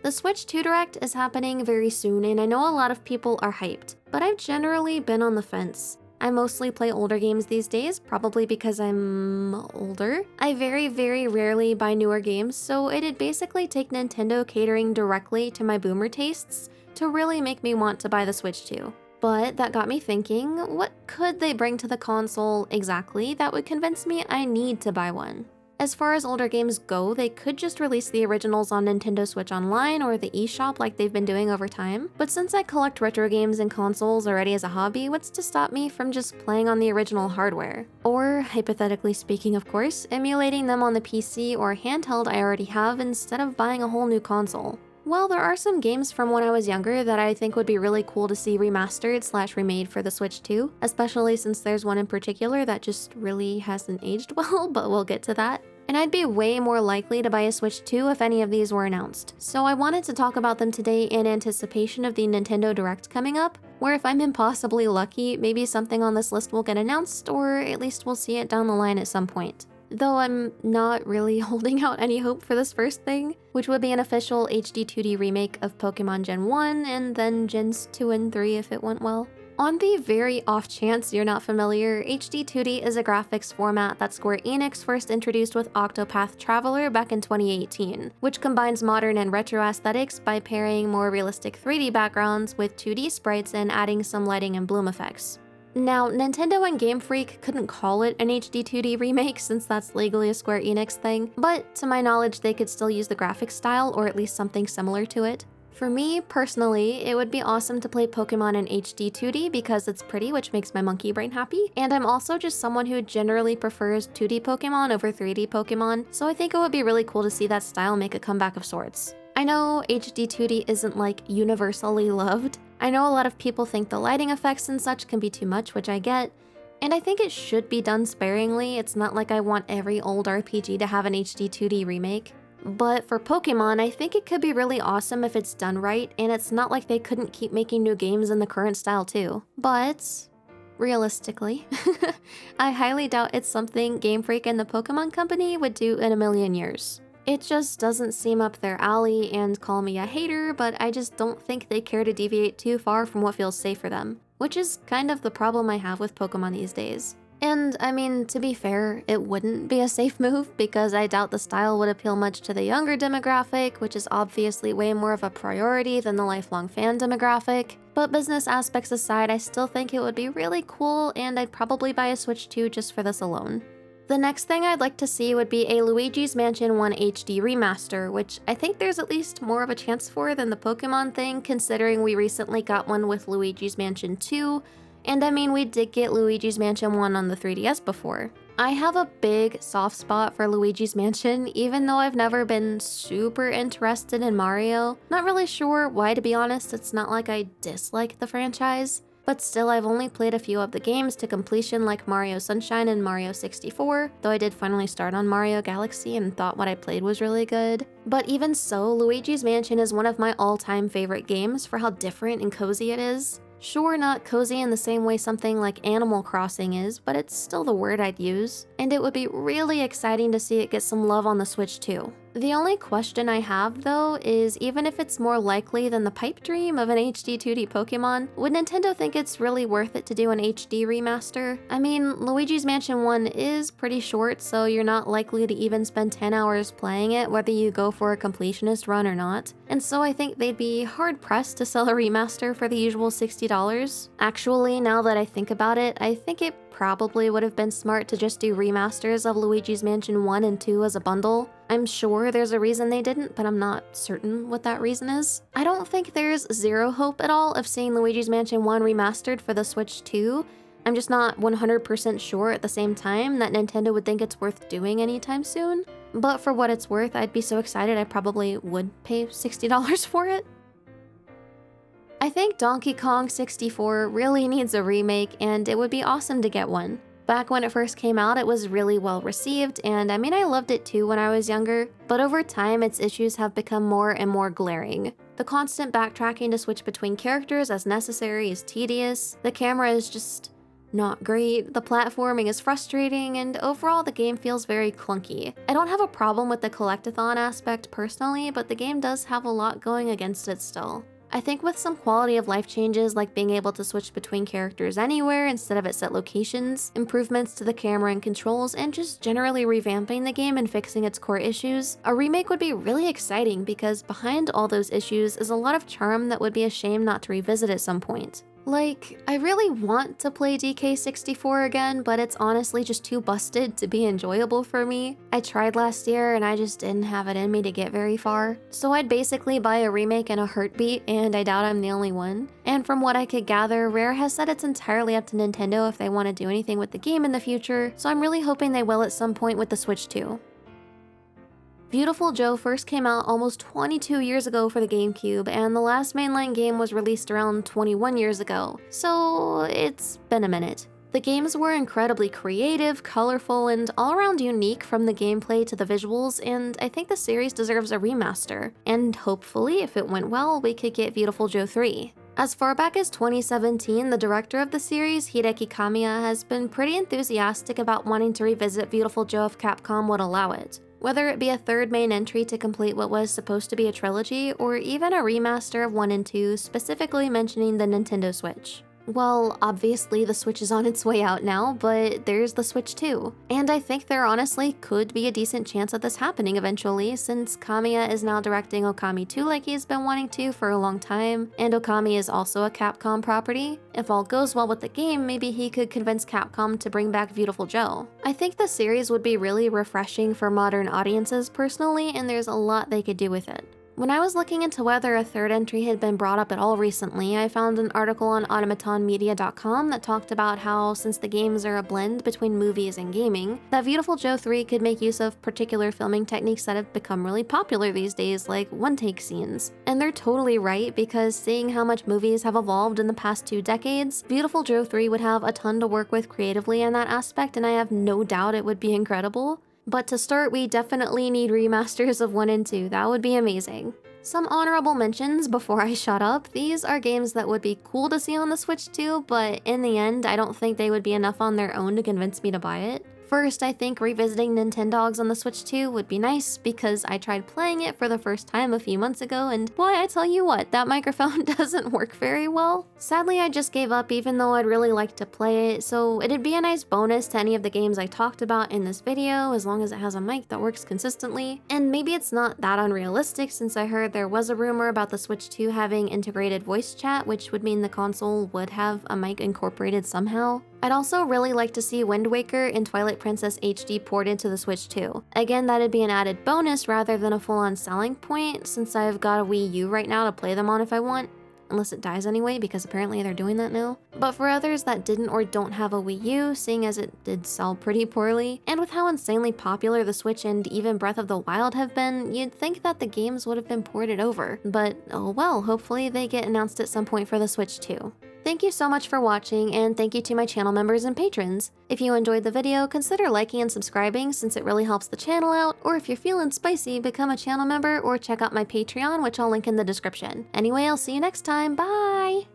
The Switch 2 Direct is happening very soon, and I know a lot of people are hyped, but I've generally been on the fence. I mostly play older games these days, probably because I'm older. I very, very rarely buy newer games, so it'd basically take Nintendo catering directly to my boomer tastes to really make me want to buy the Switch 2. But that got me thinking, what could they bring to the console exactly that would convince me I need to buy one? As far as older games go, they could just release the originals on Nintendo Switch Online or the eShop like they've been doing over time. But since I collect retro games and consoles already as a hobby, what's to stop me from just playing on the original hardware? Or, hypothetically speaking of course, emulating them on the PC or handheld I already have instead of buying a whole new console. Well, there are some games from when I was younger that I think would be really cool to see remastered/remade for the Switch 2, especially since there's one in particular that just really hasn't aged well, but we'll get to that. And I'd be way more likely to buy a Switch 2 if any of these were announced. So I wanted to talk about them today in anticipation of the Nintendo Direct coming up, where if I'm impossibly lucky, maybe something on this list will get announced, or at least we'll see it down the line at some point. Though I'm not really holding out any hope for this first thing, which would be an official HD 2D remake of Pokémon Gen 1 and then Gens 2 and 3 if it went well. On the very off chance you're not familiar, HD 2D is a graphics format that Square Enix first introduced with Octopath Traveler back in 2018, which combines modern and retro aesthetics by pairing more realistic 3D backgrounds with 2D sprites and adding some lighting and bloom effects. Now, Nintendo and Game Freak couldn't call it an HD 2D remake since that's legally a Square Enix thing, but to my knowledge they could still use the graphics style or at least something similar to it. For me, personally, it would be awesome to play Pokémon in HD 2D because it's pretty, which makes my monkey brain happy, and I'm also just someone who generally prefers 2D Pokémon over 3D Pokémon, so I think it would be really cool to see that style make a comeback of sorts. I know HD 2D isn't like universally loved. I know a lot of people think the lighting effects and such can be too much, which I get, and I think it should be done sparingly. It's not like I want every old RPG to have an HD 2D remake. But for Pokémon, I think it could be really awesome if it's done right, and it's not like they couldn't keep making new games in the current style too. But realistically, I highly doubt it's something Game Freak and the Pokémon Company would do in a million years. It just doesn't seem up their alley, and call me a hater, but I just don't think they care to deviate too far from what feels safe for them, which is kind of the problem I have with Pokémon these days. And I mean, to be fair, it wouldn't be a safe move because I doubt the style would appeal much to the younger demographic, which is obviously way more of a priority than the lifelong fan demographic. But business aspects aside, I still think it would be really cool, and I'd probably buy a Switch 2 just for this alone. The next thing I'd like to see would be a Luigi's Mansion 1 HD remaster, which I think there's at least more of a chance for than the Pokémon thing, considering we recently got one with Luigi's Mansion 2, and I mean we did get Luigi's Mansion 1 on the 3DS before. I have a big soft spot for Luigi's Mansion, even though I've never been super interested in Mario. Not really sure why, to be honest. It's not like I dislike the franchise. But still, I've only played a few of the games to completion like Mario Sunshine and Mario 64, though I did finally start on Mario Galaxy and thought what I played was really good. But even so, Luigi's Mansion is one of my all-time favorite games for how different and cozy it is. Sure, not cozy in the same way something like Animal Crossing is, but it's still the word I'd use. And it would be really exciting to see it get some love on the Switch too. The only question I have, though, is even if it's more likely than the pipe dream of an HD 2D Pokémon, would Nintendo think it's really worth it to do an HD remaster? I mean, Luigi's Mansion 1 is pretty short, so you're not likely to even spend 10 hours playing it, whether you go for a completionist run or not. And so I think they'd be hard-pressed to sell a remaster for the usual $60. Actually, now that I think about it, I think it probably would have been smart to just do remasters of Luigi's Mansion 1 and 2 as a bundle. I'm sure there's a reason they didn't, but I'm not certain what that reason is. I don't think there's zero hope at all of seeing Luigi's Mansion 1 remastered for the Switch 2. I'm just not 100% sure at the same time that Nintendo would think it's worth doing anytime soon. But for what it's worth, I'd be so excited I probably would pay $60 for it. I think Donkey Kong 64 really needs a remake, and it would be awesome to get one. Back when it first came out, it was really well received, and I mean I loved it too when I was younger, but over time its issues have become more and more glaring. The constant backtracking to switch between characters as necessary is tedious, the camera is just not great, the platforming is frustrating, and overall the game feels very clunky. I don't have a problem with the collectathon aspect personally, but the game does have a lot going against it still. I think with some quality of life changes like being able to switch between characters anywhere instead of at set locations, improvements to the camera and controls, and just generally revamping the game and fixing its core issues, a remake would be really exciting because behind all those issues is a lot of charm that would be a shame not to revisit at some point. Like, I really want to play DK64 again, but it's honestly just too busted to be enjoyable for me. I tried last year and I just didn't have it in me to get very far. So I'd basically buy a remake in a heartbeat, and I doubt I'm the only one. And from what I could gather, Rare has said it's entirely up to Nintendo if they want to do anything with the game in the future, so I'm really hoping they will at some point with the Switch too. Viewtiful Joe first came out almost 22 years ago for the GameCube, and the last mainline game was released around 21 years ago, so it's been a minute. The games were incredibly creative, colorful, and all-around unique from the gameplay to the visuals, and I think the series deserves a remaster. And hopefully, if it went well, we could get Viewtiful Joe 3. As far back as 2017, the director of the series, Hideki Kamiya, has been pretty enthusiastic about wanting to revisit Viewtiful Joe if Capcom would allow it. Whether it be a third main entry to complete what was supposed to be a trilogy, or even a remaster of 1 and 2, specifically mentioning the Nintendo Switch. Well, obviously the Switch is on its way out now, but there's the Switch 2. And I think there honestly could be a decent chance of this happening eventually, since Kamiya is now directing Okami 2 like he's been wanting to for a long time, and Okami is also a Capcom property. If all goes well with the game, maybe he could convince Capcom to bring back Viewtiful Joe. I think the series would be really refreshing for modern audiences personally, and there's a lot they could do with it. When I was looking into whether a third entry had been brought up at all recently, I found an article on automatonmedia.com that talked about how, since the games are a blend between movies and gaming, that Viewtiful Joe 3 could make use of particular filming techniques that have become really popular these days, like one-take scenes. And they're totally right, because seeing how much movies have evolved in the past 2 decades, Viewtiful Joe 3 would have a ton to work with creatively in that aspect, and I have no doubt it would be incredible. But to start, we definitely need remasters of 1 and 2, that would be amazing. Some honorable mentions before I shut up. These are games that would be cool to see on the Switch too, but in the end, I don't think they would be enough on their own to convince me to buy it. First, I think revisiting Nintendogs on the Switch 2 would be nice, because I tried playing it for the first time a few months ago, and boy, I tell you what, that microphone doesn't work very well. Sadly, I just gave up even though I'd really like to play it, so it'd be a nice bonus to any of the games I talked about in this video, as long as it has a mic that works consistently. And maybe it's not that unrealistic, since I heard there was a rumor about the Switch 2 having integrated voice chat, which would mean the console would have a mic incorporated somehow. I'd also really like to see Wind Waker and Twilight Princess HD ported to the Switch too. Again, that'd be an added bonus rather than a full-on selling point, since I've got a Wii U right now to play them on if I want. Unless it dies anyway, because apparently they're doing that now. But for others that didn't or don't have a Wii U, seeing as it did sell pretty poorly, and with how insanely popular the Switch and even Breath of the Wild have been, you'd think that the games would have been ported over. But oh well, hopefully they get announced at some point for the Switch too. Thank you so much for watching, and thank you to my channel members and patrons. If you enjoyed the video, consider liking and subscribing since it really helps the channel out, or if you're feeling spicy, become a channel member or check out my Patreon, which I'll link in the description. Anyway, I'll see you next time, bye!